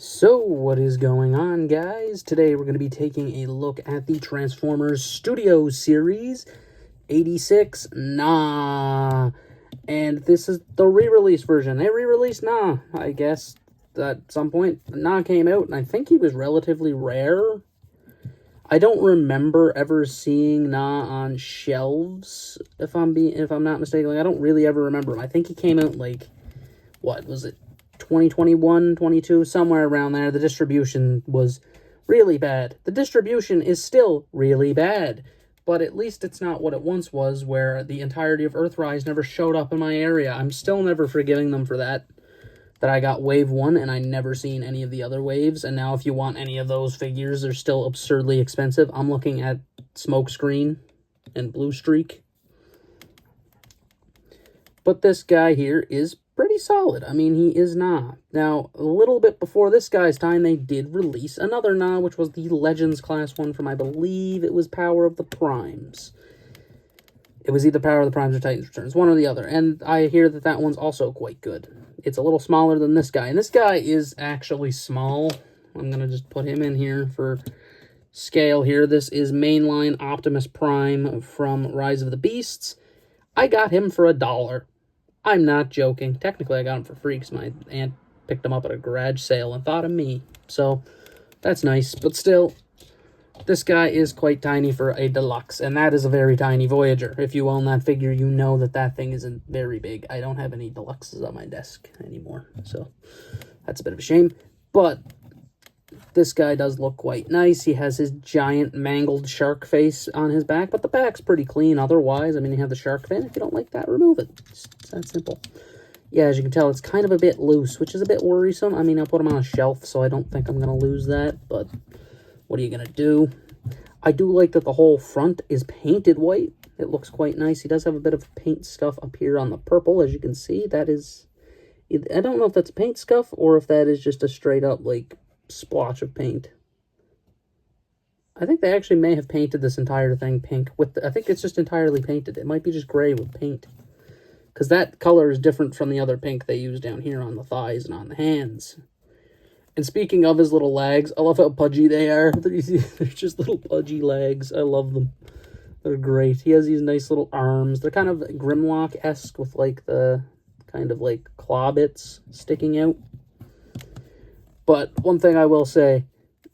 So, what is going on, guys? Today we're going to be taking a look at the Transformers Studio Series 86 Gnaw. And this is the re-release version. They re-released Gnaw, I guess, at some point. Gnaw came out, and I think he was relatively rare. I don't remember ever seeing Gnaw on shelves, if I'm not mistaken. Like, I don't really ever remember him. I think he came out, like, what was it? 2021, 22, somewhere around there. The distribution was really bad. The distribution is still really bad, but at least it's not what it once was, where the entirety of Earthrise never showed up in my area. I'm still never forgiving them for that I got Wave 1 and I never seen any of the other waves, and now if you want any of those figures, they're still absurdly expensive. I'm looking at Smokescreen and Blue Streak. But this guy here is pretty solid. I mean, he is Gnaw. Now, a little bit before this guy's time, they did release another Gnaw, which was the Legends class one from, I believe it was Power of the Primes. It was either Power of the Primes or Titans Returns, one or the other. And I hear that that one's also quite good. It's a little smaller than this guy. And this guy is actually small. I'm going to just put him in here for scale here. This is mainline Optimus Prime from Rise of the Beasts. I got him for $1. I'm not joking. Technically, I got him for free because my aunt picked him up at a garage sale and thought of me. So, that's nice. But still, this guy is quite tiny for a deluxe, and that is a very tiny Voyager. If you own that figure, you know that that thing isn't very big. I don't have any deluxes on my desk anymore, so that's a bit of a shame. But this guy does look quite nice. He has his giant mangled shark face on his back, but the back's pretty clean otherwise. I mean, you have the shark fin. If you don't like that, remove it. It's that simple. Yeah, as you can tell, it's kind of a bit loose, which is a bit worrisome. I mean, I'll put him on a shelf, so I don't think I'm going to lose that, but what are you going to do? I do like that the whole front is painted white. It looks quite nice. He does have a bit of paint scuff up here on the purple, as you can see. That is, I don't know if that's paint scuff or if that is just a straight up, like, splotch of paint. I think they actually may have painted this entire thing pink. I think it's just entirely painted. It might be just gray with paint, because that color is different from the other pink they use down here on the thighs and on the hands. And speaking of his little legs, I love how pudgy they are. They're just little pudgy legs. I love them. They're great. He has these nice little arms. They're kind of Grimlock-esque with like the kind of like claw bits sticking out. But one thing I will say,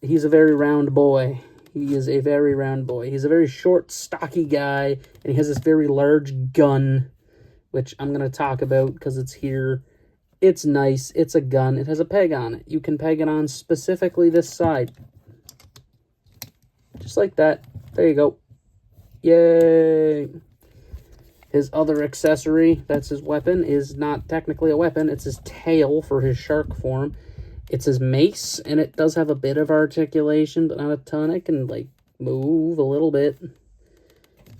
he's a very round boy. He is a very round boy. He's a very short, stocky guy, and he has this very large gun, which I'm going to talk about because it's here. It's nice. It's a gun. It has a peg on it. You can peg it on specifically this side. Just like that. There you go. Yay! His other accessory, that's his weapon, is not technically a weapon. It's his tail for his shark form. It's his mace, and it does have a bit of articulation, but not a ton. It can, like, move a little bit.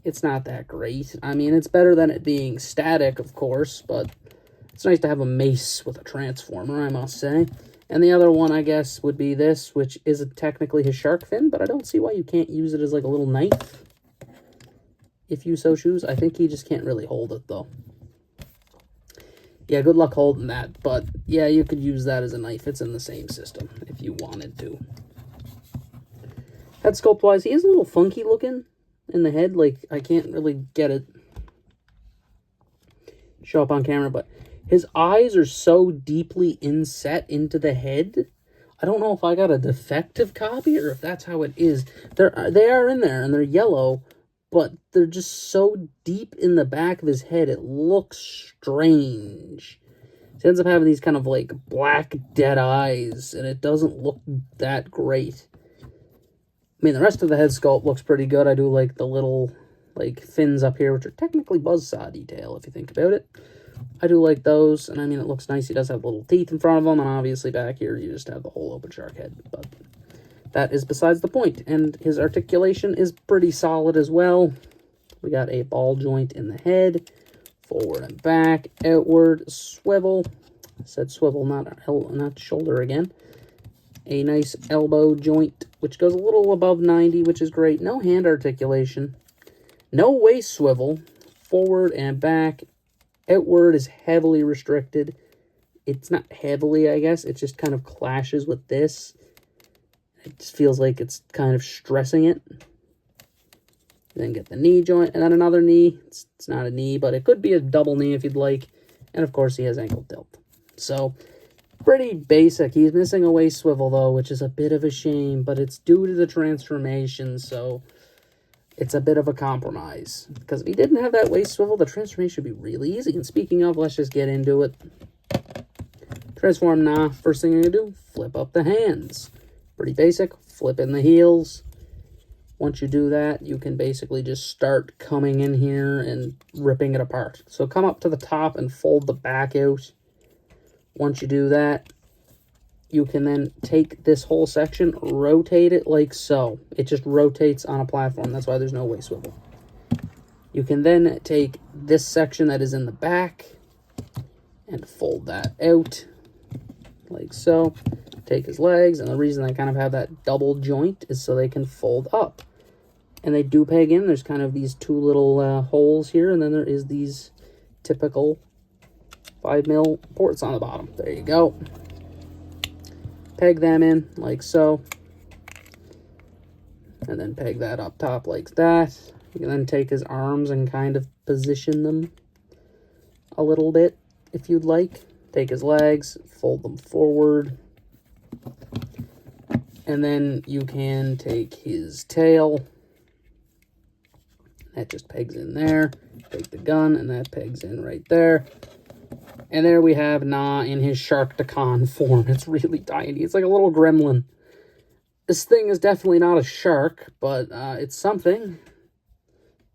It's not that great. I mean, it's better than it being static, of course, but it's nice to have a mace with a transformer, I must say. And the other one, I guess, would be this, which isn't technically his shark fin, but I don't see why you can't use it as, like, a little knife, if you so choose. I think he just can't really hold it, though. Yeah, good luck holding that, but yeah, you could use that as a knife. It's in the same system if you wanted to. Head sculpt-wise, he is a little funky looking in the head. Like, I can't really get it show up on camera, but his eyes are so deeply inset into the head. I don't know if I got a defective copy or if that's how it is. They are in there, and they're yellow, but they're just so deep in the back of his head, it looks strange. He ends up having these kind of, like, black, dead eyes, and it doesn't look that great. I mean, the rest of the head sculpt looks pretty good. I do like the little, like, fins up here, which are technically buzzsaw detail, if you think about it. I do like those, and I mean, it looks nice. He does have little teeth in front of him, and obviously back here, you just have the whole open shark head, but that is besides the point, and his articulation is pretty solid as well. We got a ball joint in the head, forward and back, outward, swivel. I said swivel, not shoulder again. A nice elbow joint, which goes a little above 90, which is great. No hand articulation. No waist swivel. Forward and back. Outward is heavily restricted. It's not heavily, I guess. It just kind of clashes with this. It just feels like it's kind of stressing it. Then get the knee joint, and then another knee. It's not a knee, but it could be a double knee if you'd like. And, of course, he has ankle tilt. So, pretty basic. He's missing a waist swivel, though, which is a bit of a shame, but it's due to the transformation, so it's a bit of a compromise. Because if he didn't have that waist swivel, the transformation would be really easy. And speaking of, let's just get into it. Transform Gnaw. First thing you're going to do, flip up the hands. Pretty basic. Flip in the heels. Once you do that, you can basically just start coming in here and ripping it apart. So come up to the top and fold the back out. Once you do that, you can then take this whole section, rotate it like so. It just rotates on a platform. That's why there's no waist swivel. You can then take this section that is in the back and fold that out like so. Take his legs, and the reason I kind of have that double joint is so they can fold up. And they do peg in. There's kind of these two little holes here, and then there is these typical 5mm ports on the bottom. There you go. Peg them in like so. And then peg that up top like that. You can then take his arms and kind of position them a little bit if you'd like. Take his legs, fold them forward. And then you can take his tail. That just pegs in there. Take the gun, and that pegs in right there. And there we have Gnaw in his Sharkticon form. It's really tiny. It's like a little gremlin. This thing is definitely not a shark, but it's something.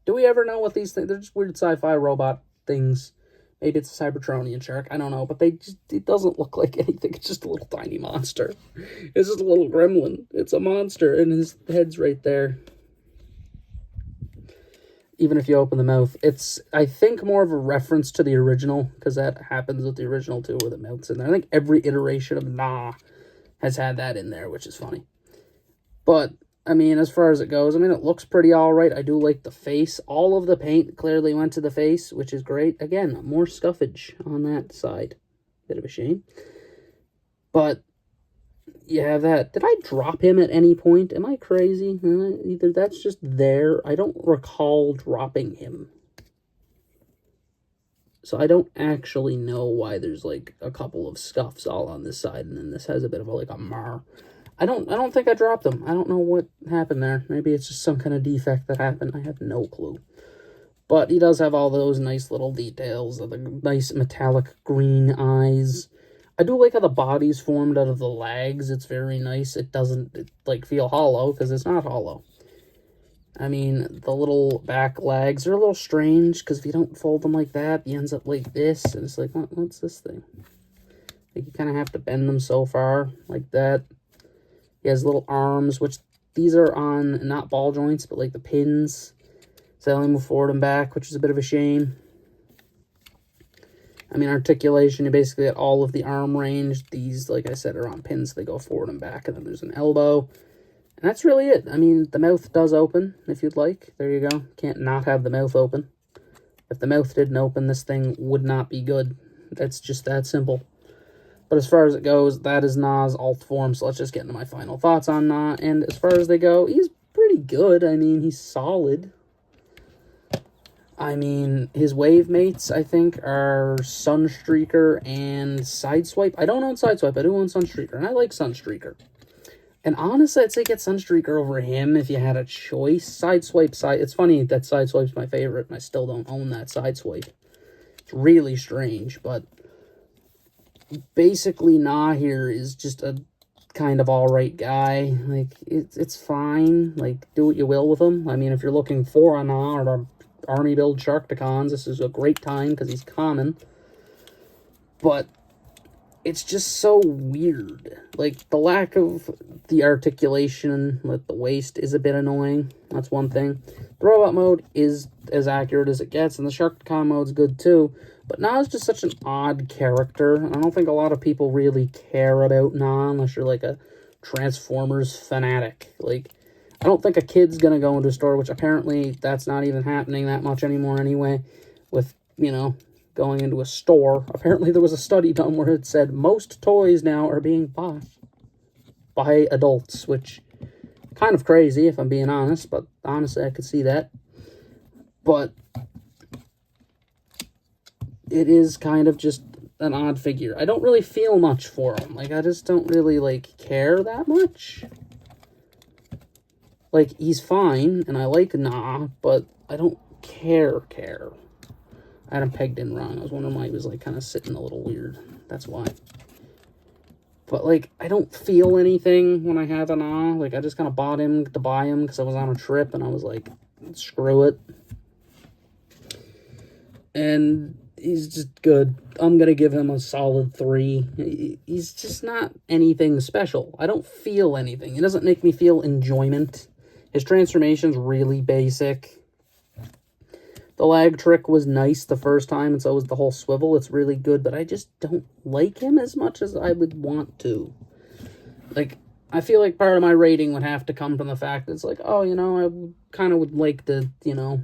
Do we ever know what these things... They're just weird sci-fi robot things. Maybe it's a Cybertronian shark. I don't know. But it doesn't look like anything. It's just a little tiny monster. It's just a little gremlin. It's a monster, and his head's right there. Even if you open the mouth. It's, I think, more of a reference to the original, because that happens with the original, too, where the mouth's in there. I think every iteration of Gnaw has had that in there, which is funny. But, I mean, as far as it goes, I mean, it looks pretty alright. I do like the face. All of the paint clearly went to the face, which is great. Again, more scuffage on that side. Bit of a shame. But you have that. Did I drop him at any point? Am I crazy? Either that's just there. I don't recall dropping him. So I don't actually know why there's like a couple of scuffs all on this side, and then this has a bit of a mar. I don't think I dropped them. I don't know what happened there. Maybe it's just some kind of defect that happened. I have no clue. But he does have all those nice little details of the nice metallic green eyes. I do like how the body's formed out of the legs. It's very nice. It doesn't like feel hollow because it's not hollow. I mean, the little back legs are a little strange because if you don't fold them like that, he ends up like this. And it's like, what's this thing? Like you kind of have to bend them so far like that. He has little arms, which these are on not ball joints, but like the pins. So they only move forward and back, which is a bit of a shame. I mean, articulation, you basically get all of the arm range. These, like I said, are on pins. So they go forward and back, and then there's an elbow. And that's really it. I mean, the mouth does open, if you'd like. There you go. Can't not have the mouth open. If the mouth didn't open, this thing would not be good. That's just that simple. But as far as it goes, that is Gnaw's alt form. So let's just get into my final thoughts on Gnaw. And as far as they go, he's pretty good. I mean, he's solid. I mean, his wave mates, I think, are Sunstreaker and Sideswipe. I don't own Sideswipe. I do own Sunstreaker, and I like Sunstreaker. And honestly, I'd say get Sunstreaker over him if you had a choice. It's funny that Sideswipe's my favorite, and I still don't own that Sideswipe. It's really strange, but basically Gnaw here is just a kind of alright guy. Like, it's fine. Like, do what you will with him. I mean, if you're looking for a Gnaw or a army build Sharkticons, this is a great time because he's common. But it's just so weird. Like, the lack of the articulation with the waist is a bit annoying. That's one thing. The robot mode is as accurate as it gets, and the Sharkticon mode's good too. But Gnaw is just such an odd character. I don't think a lot of people really care about Gnaw unless you're like a Transformers fanatic. Like, I don't think a kid's going to go into a store, which apparently that's not even happening that much anymore anyway, with, you know, going into a store. Apparently there was a study done where it said most toys now are being bought by adults, which kind of crazy if I'm being honest, but honestly I could see that. But it is kind of just an odd figure. I don't really feel much for him. Like, I just don't really, like, care that much. Like, he's fine, and I like Gnaw, but I don't care. I had him pegged in wrong. I was wondering why he was, like, kind of sitting a little weird. That's why. But, like, I don't feel anything when I have a Gnaw. Like, I just kind of bought him to buy him because I was on a trip, and I was like, screw it. And he's just good. I'm going to give him a solid 3. He's just not anything special. I don't feel anything. It doesn't make me feel enjoyment. His transformation's really basic. The lag trick was nice the first time, and so was the whole swivel. It's really good, but I just don't like him as much as I would want to. Like, I feel like part of my rating would have to come from the fact that it's like, oh, you know, I kind of would like to, you know,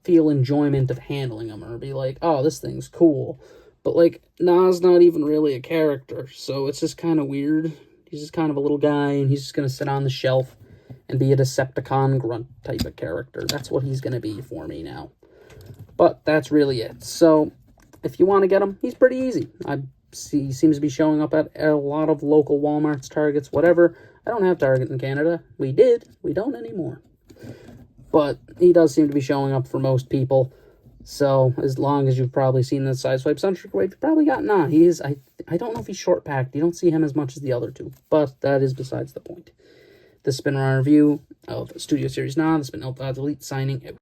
feel enjoyment of handling him, or be like, oh, this thing's cool. But, like, Gnaw's not even really a character, so it's just kind of weird. He's just kind of a little guy, and he's just going to sit on the shelf and be a Decepticon grunt type of character. That's what he's going to be for me now. But that's really it. So, if you want to get him, he's pretty easy. He seems to be showing up at a lot of local Walmarts, Targets, whatever. I don't have Target in Canada. We did. We don't anymore. But he does seem to be showing up for most people. So, as long as you've probably seen the Sideswipe Sunstreak Wave, you've probably got Gnaw. He is, I don't know if he's short-packed. You don't see him as much as the other two. But that is besides the point. This has been our review of Studio Series Gnaw. This has been Elite signing out.